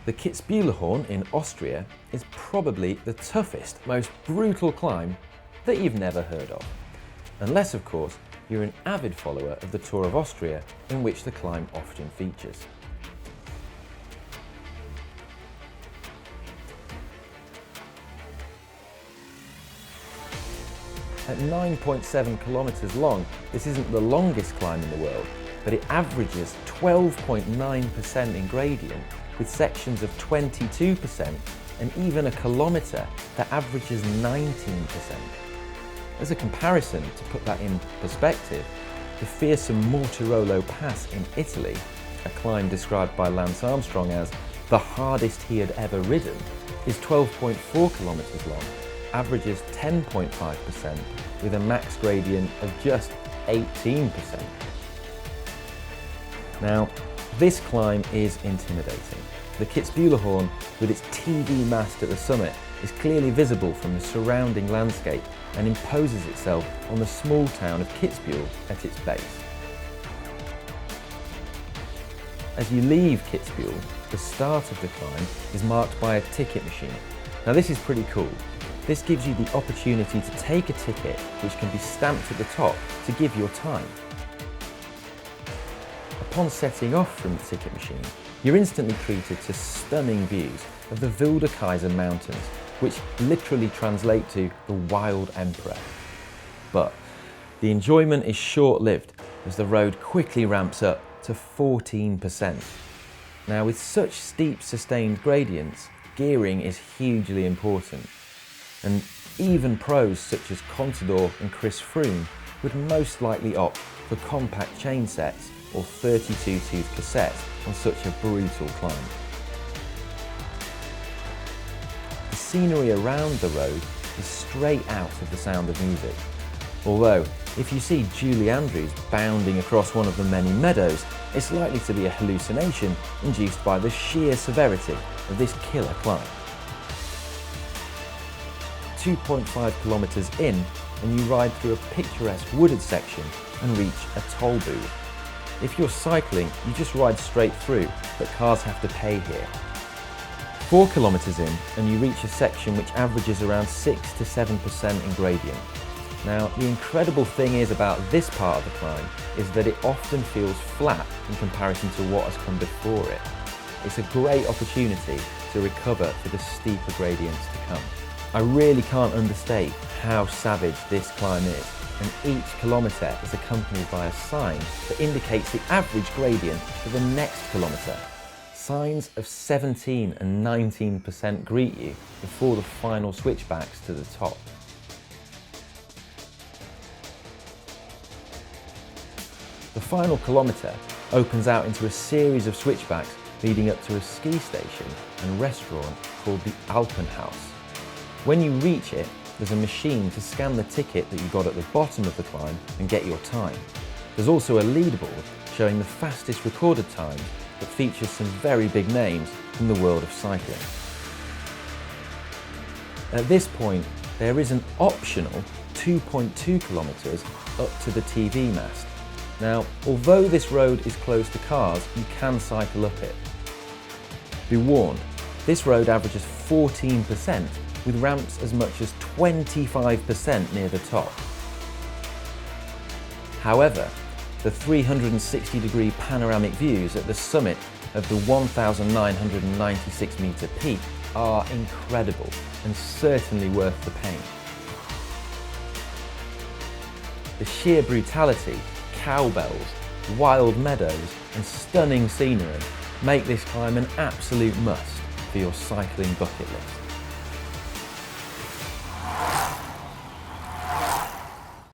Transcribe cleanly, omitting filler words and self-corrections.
The Kitzbuheler Horn in Austria is probably the toughest, most brutal climb that you've never heard of. Unless, of course, you're an avid follower of the Tour of Austria, in which the climb often features. At 9.7 kilometres long, this isn't the longest climb in the world, but it averages 12.9% in gradient, with sections of 22% and even a kilometre that averages 19%. As a comparison, to put that in perspective, the fearsome Mortirolo Pass in Italy, a climb described by Lance Armstrong as the hardest he had ever ridden, is 12.4 kilometres long, averages 10.5% with a max gradient of just 18%. Now, this climb is intimidating. The Kitzbuheler Horn, with its TV mast at the summit, is clearly visible from the surrounding landscape and imposes itself on the small town of Kitzbühel at its base. As you leave Kitzbühel, the start of the climb is marked by a ticket machine. Now this is pretty cool. This gives you the opportunity to take a ticket which can be stamped at the top to give your time. Upon setting off from the ticket machine, you're instantly treated to stunning views of the Wilde Kaiser Mountains, which literally translate to the Wild Emperor. But the enjoyment is short-lived as the road quickly ramps up to 14%. Now, with such steep sustained gradients, gearing is hugely important, and even pros such as Contador and Chris Froome would most likely opt for compact chain sets or 32-tooth cassettes on such a brutal climb. The scenery around the road is straight out of the Sound of Music. Although, if you see Julie Andrews bounding across one of the many meadows, it's likely to be a hallucination induced by the sheer severity of this killer climb. 2.5 kilometres in, and you ride through a picturesque wooded section and reach a toll booth. If you're cycling, you just ride straight through, but cars have to pay here. 4 kilometres in, and you reach a section which averages around 6 to 7% in gradient. Now, the incredible thing is about this part of the climb is that it often feels flat in comparison to what has come before it. It's a great opportunity to recover for the steeper gradients to come. I really can't understate how savage this climb is, and each kilometre is accompanied by a sign that indicates the average gradient for the next kilometre. Signs of 17 and 19% greet you before the final switchbacks to the top. The final kilometre opens out into a series of switchbacks leading up to a ski station and restaurant called the Alpenhaus. When you reach it, there's a machine to scan the ticket that you got at the bottom of the climb and get your time. There's also a leaderboard showing the fastest recorded times that features some very big names from the world of cycling. At this point, there is an optional 2.2 kilometres up to the TV mast. Now, although this road is closed to cars, you can cycle up it. Be warned, this road averages 14%, with ramps as much as 25% near the top. However, the 360-degree panoramic views at the summit of the 1,996 metre peak are incredible and certainly worth the pain. The sheer brutality, cowbells, wild meadows and stunning scenery make this climb an absolute must for your cycling bucket list.